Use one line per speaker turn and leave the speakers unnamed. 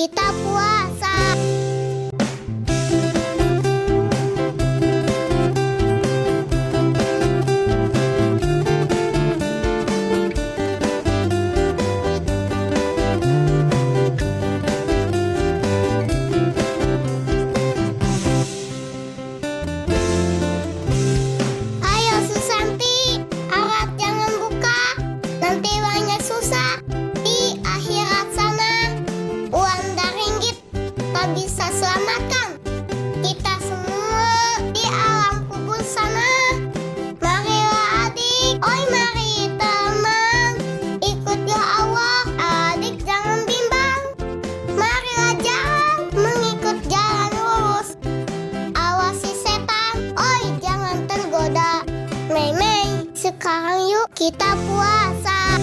kita puasa. Ayo Susanti, harap jangan buka, nanti banyak susah. Di akhirat sana, uang dan ringgit tak bisa selamatkan kita semua di alam kubur sana. Marilah adik, oi mari teman, ikutlah Allah, adik jangan bimbang. Marilah jalan, mengikut jalan lurus, awasi setan, oi jangan tergoda. Mei, sekarang yuk kita puasa.